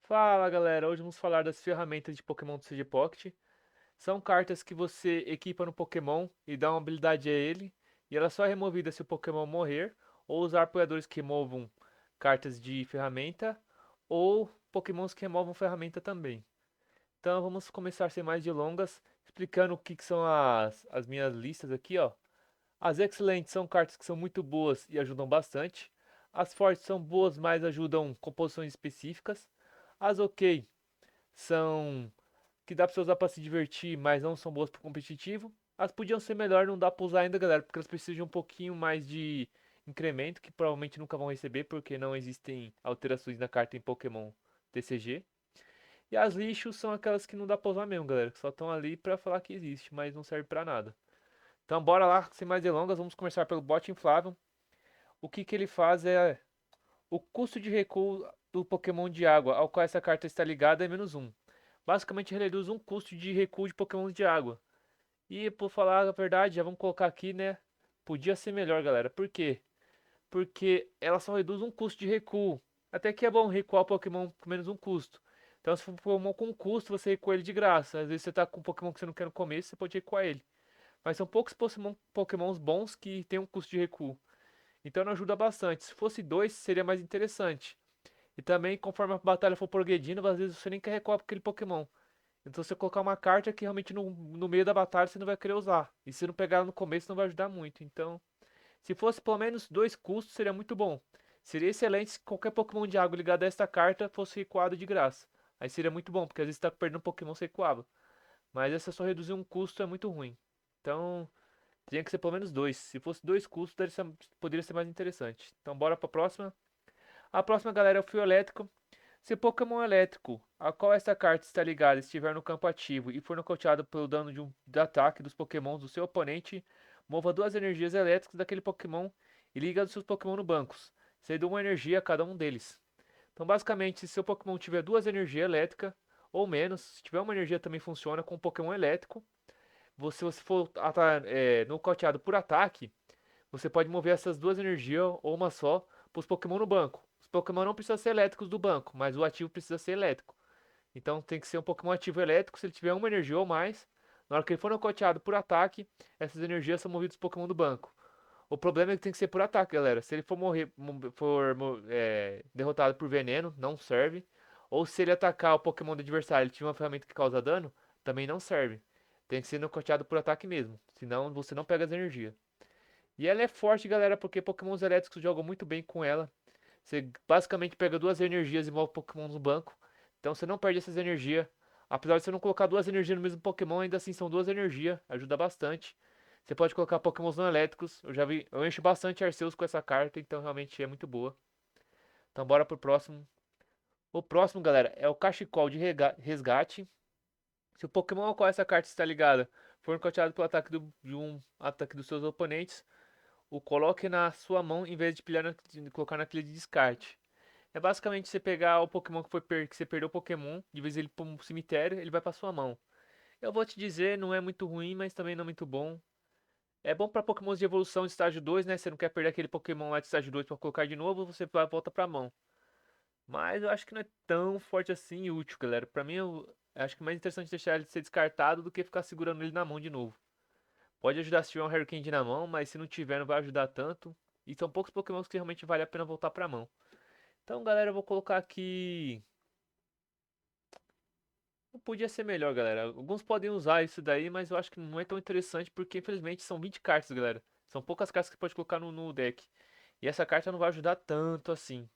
Fala galera, hoje vamos falar das ferramentas de Pokémon do CG Pocket. São cartas que você equipa no Pokémon e dá uma habilidade a ele, e ela só é removida se o Pokémon morrer, ou usar apoiadores que removam cartas de ferramenta, ou Pokémons que removam ferramenta também. Então vamos começar sem mais delongas, explicando o que são as minhas listas aqui, ó. As Excelentes são cartas que são muito boas e ajudam bastante. As Fortes são boas, mas ajudam composições específicas. As OK são que dá pra você usar pra se divertir, mas não são boas pro competitivo. As podiam ser melhor, não dá pra usar ainda, galera, porque elas precisam de um pouquinho mais de incremento, que provavelmente nunca vão receber, porque não existem alterações na carta em Pokémon TCG. E as lixos são aquelas que não dá pra usar mesmo, galera, que só estão ali pra falar que existe, mas não serve pra nada. Então bora lá, sem mais delongas, vamos começar pelo bot inflável. O que ele faz é o custo de recuo do Pokémon de água ao qual essa carta está ligada é -1. Basicamente ele reduz um custo de recuo de Pokémon de água. E por falar a verdade, já vamos colocar aqui, né? Podia ser melhor, galera. Por quê? Porque ela só reduz um custo de recuo. Até que é bom recuar o Pokémon com menos um custo. Então se for um Pokémon com custo, você recua ele de graça. Às vezes você tá com um Pokémon que você não quer no começo, você pode recuar ele. Mas são poucos Pokémons bons que tem um custo de recuo. Então não ajuda bastante. Se fosse dois, seria mais interessante. E também, conforme a batalha for progredindo, às vezes você nem quer recuar aquele Pokémon. Então você colocar uma carta que realmente no meio da batalha você não vai querer usar. E se não pegar ela no começo não vai ajudar muito. Então, se fosse pelo menos dois custos, seria muito bom. Seria excelente se qualquer Pokémon de água ligado a esta carta fosse recuado de graça. Aí seria muito bom, porque às vezes você tá perdendo um Pokémon você recuava. Mas essa só reduzir um custo é muito ruim. Então, tinha que ser pelo menos dois. Se fosse dois custos, poderia ser mais interessante. Então, bora pra próxima. A próxima, galera, é o fio elétrico. Se Pokémon elétrico, a qual esta carta está ligada, estiver no campo ativo e for nocauteado pelo dano de ataque dos Pokémons do seu oponente, mova duas energias elétricas daquele Pokémon e liga os seus Pokémon no bancos, cedendo uma energia a cada um deles. Então, basicamente, se seu Pokémon tiver duas energias elétricas ou menos, se tiver uma energia também funciona com o Pokémon elétrico. Se você for nocauteado por ataque, você pode mover essas duas energias ou uma só para os Pokémon no banco. Os Pokémon não precisam ser elétricos do banco, mas o ativo precisa ser elétrico. Então tem que ser um Pokémon ativo elétrico se ele tiver uma energia ou mais. Na hora que ele for nocauteado por ataque, essas energias são movidas para Pokémon do banco. O problema é que tem que ser por ataque, galera. Se ele for morrer, derrotado por veneno, não serve. Ou se ele atacar o Pokémon do adversário e tiver uma ferramenta que causa dano, também não serve. Tem que ser nocauteado por ataque mesmo. Senão você não pega as energias. E ela é forte, galera, porque Pokémons elétricos jogam muito bem com ela. Você basicamente pega duas energias e move Pokémon no banco. Então você não perde essas energias. Apesar de você não colocar duas energias no mesmo Pokémon, ainda assim são duas energias. Ajuda bastante. Você pode colocar Pokémons não elétricos. Eu já vi, eu encho bastante Arceus com essa carta, então realmente é muito boa. Então bora pro próximo. O próximo, galera, é o Cachecol de Resgate. Se o Pokémon ao qual essa carta está ligada for nocauteado pelo ataque de um ataque dos seus oponentes, o coloque na sua mão em vez de colocar naquele de descarte. É basicamente você pegar o Pokémon que você perdeu o Pokémon, de vez ele para um cemitério, ele vai para sua mão. Eu vou te dizer, não é muito ruim, mas também não é muito bom. É bom para Pokémons de evolução de estágio 2, né? Você não quer perder aquele Pokémon lá de estágio 2 para colocar de novo, você volta para a mão. Mas eu acho que não é tão forte assim e útil, galera. Para mim, eu acho que é mais interessante deixar ele ser descartado do que ficar segurando ele na mão de novo. Pode ajudar se tiver um Hurricane na mão, mas se não tiver, não vai ajudar tanto. E são poucos Pokémons que realmente vale a pena voltar pra mão. Então, galera, eu vou colocar aqui. Não podia ser melhor, galera. Alguns podem usar isso daí, mas eu acho que não é tão interessante porque, infelizmente, são 20 cartas, galera. São poucas cartas que você pode colocar no deck. E essa carta não vai ajudar tanto assim.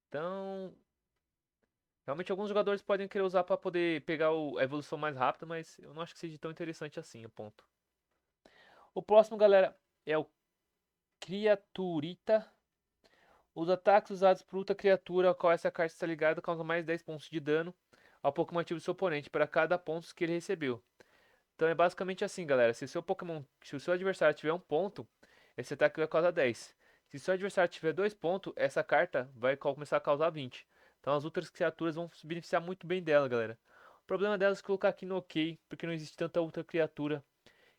Então, realmente, alguns jogadores podem querer usar pra poder pegar a evolução mais rápida, mas eu não acho que seja tão interessante assim, o ponto. O próximo, galera, é o Criaturita. Os ataques usados por outra criatura a qual essa carta está ligada causam mais 10 pontos de dano ao Pokémon ativo do seu oponente para cada ponto que ele recebeu. Então é basicamente assim, galera. Se o seu adversário tiver um ponto, esse ataque vai causar 10. Se o seu adversário tiver 2 pontos, essa carta vai começar a causar 20. Então as outras criaturas vão se beneficiar muito bem dela, galera. O problema delas é colocar aqui no OK, porque não existe tanta outra criatura.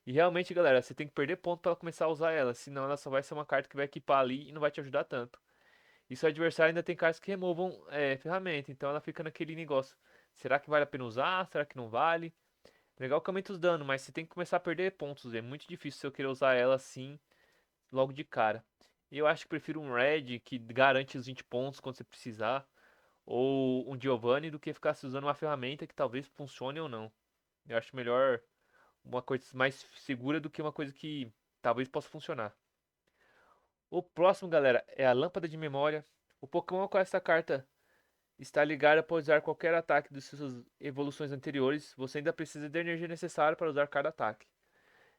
E realmente, galera, você tem que perder ponto para começar a usar ela, senão ela só vai ser uma carta que vai equipar ali e não vai te ajudar tanto. E seu adversário ainda tem cartas que removam ferramenta, então ela fica naquele negócio. Será que vale a pena usar? Será que não vale? Legal que aumenta os danos, mas você tem que começar a perder pontos. É muito difícil se eu querer usar ela assim logo de cara. E eu acho que prefiro um Red que garante os 20 pontos quando você precisar, ou um Giovanni do que ficar se usando uma ferramenta que talvez funcione ou não. Eu acho melhor uma coisa mais segura do que uma coisa que talvez possa funcionar. O próximo, galera, é a Lâmpada de Memória. O Pokémon com essa carta está ligado para usar qualquer ataque das suas evoluções anteriores. Você ainda precisa da energia necessária para usar cada ataque.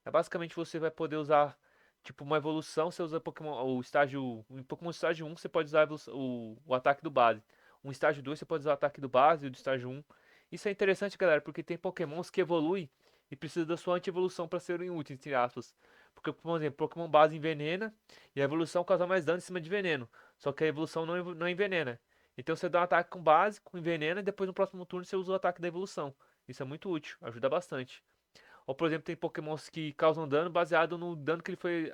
Basicamente você vai poder usar tipo uma evolução, você usa Pokémon, o estágio, em Pokémon estágio 1 você pode usar o ataque do base. Um estágio 2 você pode usar o ataque do base e o do estágio 1. Isso é interessante, galera, porque tem Pokémons que evoluem e precisa da sua anti-evolução para serem úteis, entre aspas. Porque, por exemplo, Pokémon base envenena e a evolução causa mais dano em cima de veneno. Só que a evolução não envenena. Então você dá um ataque com base, com envenena e depois no próximo turno você usa o ataque da evolução. Isso é muito útil, ajuda bastante. Ou, por exemplo, tem pokémons que causam dano baseado no dano que ele foi.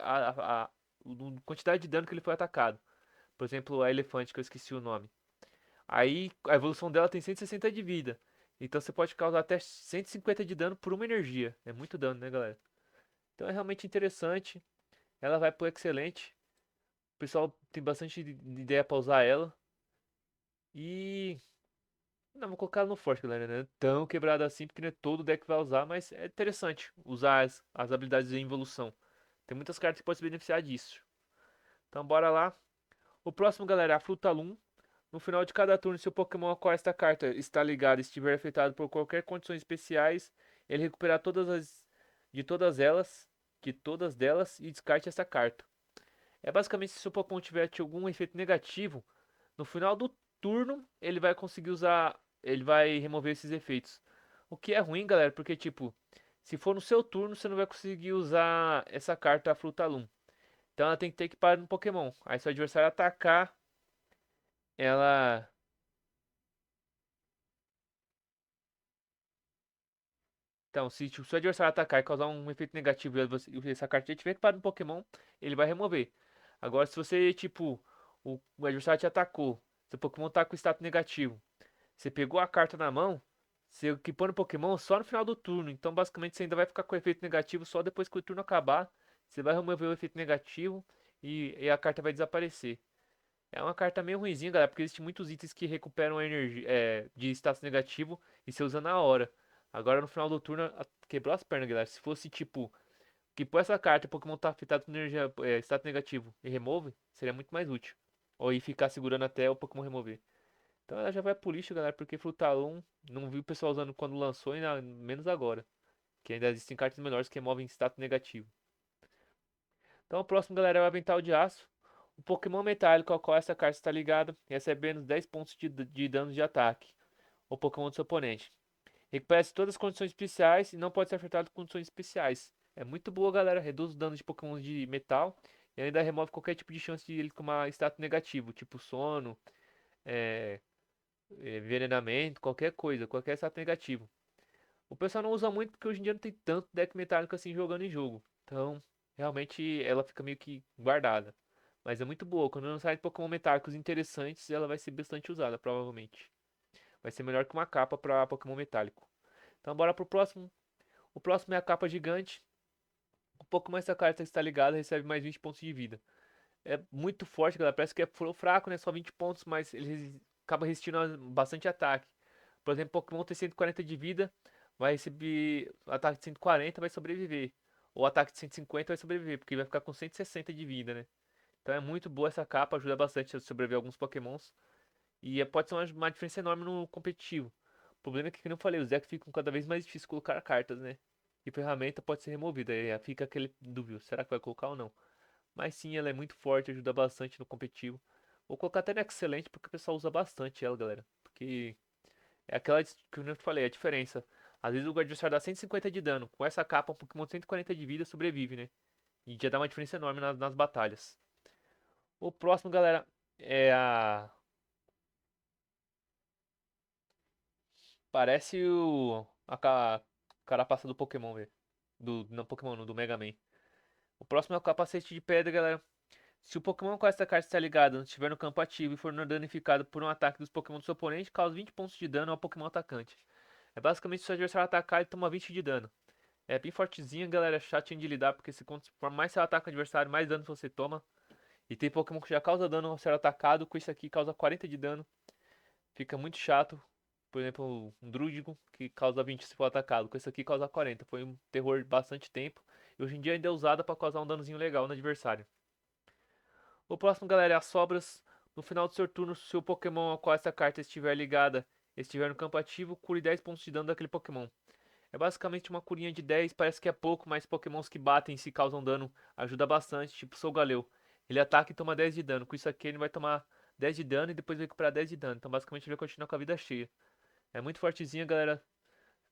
Quantidade de dano que ele foi atacado. Por exemplo, a elefante, que eu esqueci o nome. Aí a evolução dela tem 160 de vida. Então você pode causar até 150 de dano por uma energia. É muito dano, né, galera? Então é realmente interessante. Ela vai pro excelente. O pessoal tem bastante ideia pra usar ela. E. Não, vou colocar ela no forte, galera. Não é tão quebrada assim, porque não é todo deck que vai usar, mas é interessante usar as habilidades em evolução. Tem muitas cartas que podem se beneficiar disso. Então bora lá. O próximo, galera, é a Frutalum. No final de cada turno, se o Pokémon a qual esta carta está ligada estiver afetado por qualquer condições especiais, ele recuperará de todas elas, de todas delas e descarte esta carta. É basicamente se o Pokémon tiver algum efeito negativo, no final do turno ele vai conseguir usar, ele vai remover esses efeitos. O que é ruim, galera, porque tipo, se for no seu turno, você não vai conseguir usar essa carta Frutalum. Então ela tem que ter equipado no Pokémon. Aí se o adversário atacar, ela. Então, se o seu adversário atacar e causar um efeito negativo e essa carta já estiver equipada no Pokémon, ele vai remover. Agora, se você, tipo, o adversário te atacou, seu Pokémon tá com status negativo, você pegou a carta na mão, você equipou no Pokémon só no final do turno. Então, basicamente, você ainda vai ficar com o efeito negativo só depois que o turno acabar. Você vai remover o efeito negativo e a carta vai desaparecer. É uma carta meio ruinzinha, galera, porque existem muitos itens que recuperam a energia de status negativo e você usa na hora. Agora no final do turno quebrou as pernas, galera. Se fosse tipo, que por essa carta o Pokémon tá afetado com energia, status negativo e remove, seria muito mais útil. Ou ir ficar segurando até o Pokémon remover. Então ela já vai pro lixo, galera, porque Frutalum não vi o pessoal usando quando lançou e menos agora. Que ainda existem cartas melhores que removem status negativo. Então o próximo, galera, é o Avental de Aço. O Pokémon metálico ao qual essa carta está ligada recebe menos 10 pontos de dano de ataque. O Pokémon do seu oponente. Recupera todas as condições especiais e não pode ser afetado com condições especiais. É muito boa, galera. Reduz o dano de Pokémon de metal e ainda remove qualquer tipo de chance de ele tomar status negativo, tipo sono, é, envenenamento, qualquer coisa, qualquer status negativo. O pessoal não usa muito porque hoje em dia não tem tanto deck metálico assim jogando em jogo. Então, realmente ela fica meio que guardada. Mas é muito boa. Quando lançar Pokémon metálicos interessantes, ela vai ser bastante usada, provavelmente. Vai ser melhor que uma capa para Pokémon metálico. Então, bora pro próximo. O próximo é a capa gigante. O Pokémon essa carta está ligada recebe mais 20 pontos de vida. É muito forte, galera. Parece que é fraco, né? Só 20 pontos, mas ele acaba resistindo a bastante ataque. Por exemplo, Pokémon tem 140 de vida, vai receber ataque de 140, vai sobreviver. Ou ataque de 150 vai sobreviver, porque vai ficar com 160 de vida, né? Então é muito boa essa capa, ajuda bastante a sobreviver alguns Pokémons. E pode ser uma diferença enorme no competitivo. O problema é que, como eu falei, os decks ficam cada vez mais difíceis de colocar cartas, né? E ferramenta pode ser removida, aí fica aquele dúvida, será que vai colocar ou não? Mas sim, ela é muito forte, ajuda bastante no competitivo. Vou colocar até no excelente, porque o pessoal usa bastante ela, galera. Porque é aquela que eu te falei, a diferença. Às vezes o adversário dá 150 de dano. Com essa capa, um Pokémon de 140 de vida sobrevive, né? E já dá uma diferença enorme nas batalhas. O próximo, galera, é a. Parece a carapaça do Pokémon, velho. Não, Pokémon, não, do Mega Man. O próximo é o capacete de pedra, galera. Se o Pokémon com essa carta está ligado, não estiver no campo ativo e for danificado por um ataque dos Pokémon do seu oponente, causa 20 pontos de dano ao Pokémon atacante. É basicamente se o seu adversário atacar, ele toma 20 de dano. É bem fortezinho, galera, é chatinho de lidar, porque se por mais você ataca o adversário, mais dano você toma. E tem Pokémon que já causa dano ao ser atacado, com isso aqui causa 40 de dano. Fica muito chato. Por exemplo, um Drúdigo que causa 20 se for atacado, com isso aqui causa 40. Foi um terror bastante tempo. E hoje em dia ainda é usada para causar um danozinho legal no adversário. O próximo, galera, é as sobras. No final do seu turno, se o Pokémon ao qual essa carta estiver ligada estiver no campo ativo, cure 10 pontos de dano daquele Pokémon. É basicamente uma curinha de 10, parece que é pouco, mas Pokémons que batem se causam dano ajuda bastante, tipo Solgaleo. Ele ataca e toma 10 de dano, com isso aqui ele vai tomar 10 de dano e depois vai recuperar 10 de dano, então basicamente ele vai continuar com a vida cheia. É muito fortezinha, galera,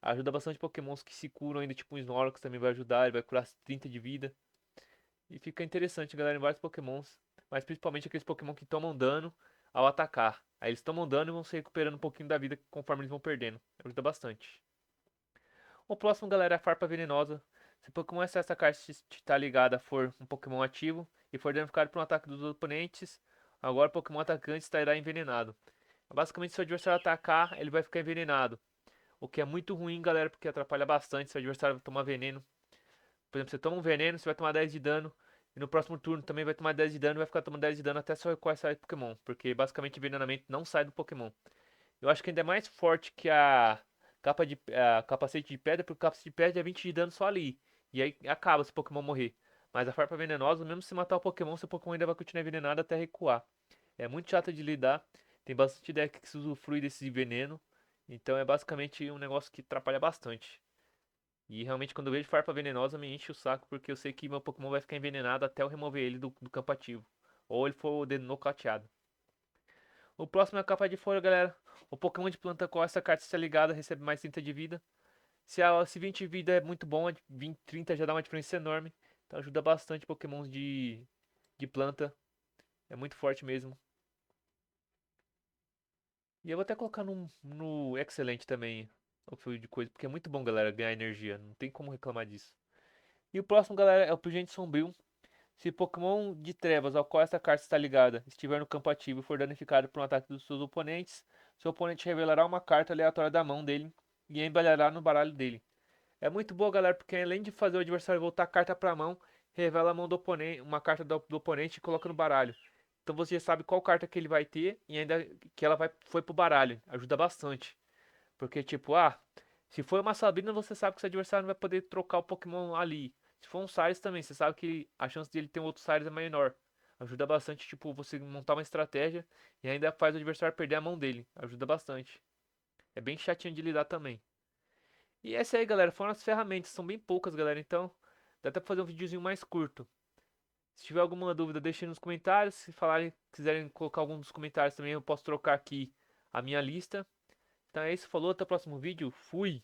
ajuda bastante Pokémons que se curam ainda, tipo um Snorlax também vai ajudar, ele vai curar 30 de vida. E fica interessante, galera, em vários Pokémons, mas principalmente aqueles Pokémon que tomam dano ao atacar. Aí eles tomam dano e vão se recuperando um pouquinho da vida conforme eles vão perdendo, ajuda bastante. O próximo, galera, é a Farpa Venenosa. Se o Pokémon essa carta está ligada for um Pokémon ativo e for danificado por um ataque dos oponentes, agora o Pokémon atacante estará envenenado. Basicamente, se o adversário atacar, ele vai ficar envenenado. O que é muito ruim, galera, porque atrapalha bastante se o adversário tomar veneno. Por exemplo, você toma um veneno, você vai tomar 10 de dano. E no próximo turno também vai tomar 10 de dano e vai ficar tomando 10 de dano até seu recuar sair do Pokémon. Porque basicamente envenenamento não sai do Pokémon. Eu acho que ainda é mais forte que a capacete de pedra, porque o capacete de pedra é 20 de dano só ali. E aí acaba se o Pokémon morrer. Mas a farpa venenosa, mesmo se matar o Pokémon, seu Pokémon ainda vai continuar envenenado até recuar. É muito chato de lidar. Tem bastante deck que se usufrui desse veneno. Então é basicamente um negócio que atrapalha bastante. E realmente quando eu vejo farpa venenosa me enche o saco, porque eu sei que meu Pokémon vai ficar envenenado até eu remover ele do campo ativo. Ou ele for nocauteado. O próximo é a capa de folha, galera. O Pokémon de planta com essa carta está ligada recebe mais 30 de vida. Se 20 de vida é muito bom, 20, 30 já dá uma diferença enorme. Então ajuda bastante Pokémons de planta. É muito forte mesmo. E eu vou até colocar no excelente também o fio de coisa, porque é muito bom, galera, ganhar energia. Não tem como reclamar disso. E o próximo, galera, é o Pugente Sombrio. Se Pokémon de Trevas ao qual essa carta está ligada estiver no campo ativo e for danificado por um ataque dos seus oponentes, seu oponente revelará uma carta aleatória da mão dele e a embaralhará no baralho dele. É muito boa, galera, porque além de fazer o adversário voltar a carta para a mão, revela a mão do oponente, uma carta do oponente e coloca no baralho. Então você já sabe qual carta que ele vai ter e ainda que ela foi pro baralho. Ajuda bastante. Porque, tipo, se for uma Sabrina, você sabe que seu adversário não vai poder trocar o Pokémon ali. Se for um Cyrus também, você sabe que a chance dele ter um outro Cyrus é menor. Ajuda bastante, tipo, você montar uma estratégia e ainda faz o adversário perder a mão dele. Ajuda bastante. É bem chatinho de lidar também. E essa aí, galera, foram as ferramentas. São bem poucas, galera. Então, dá até pra fazer um videozinho mais curto. Se tiver alguma dúvida, deixe nos comentários. Se falarem, quiserem colocar algum dos comentários também, eu posso trocar aqui a minha lista. Então é isso, falou, até o próximo vídeo. Fui!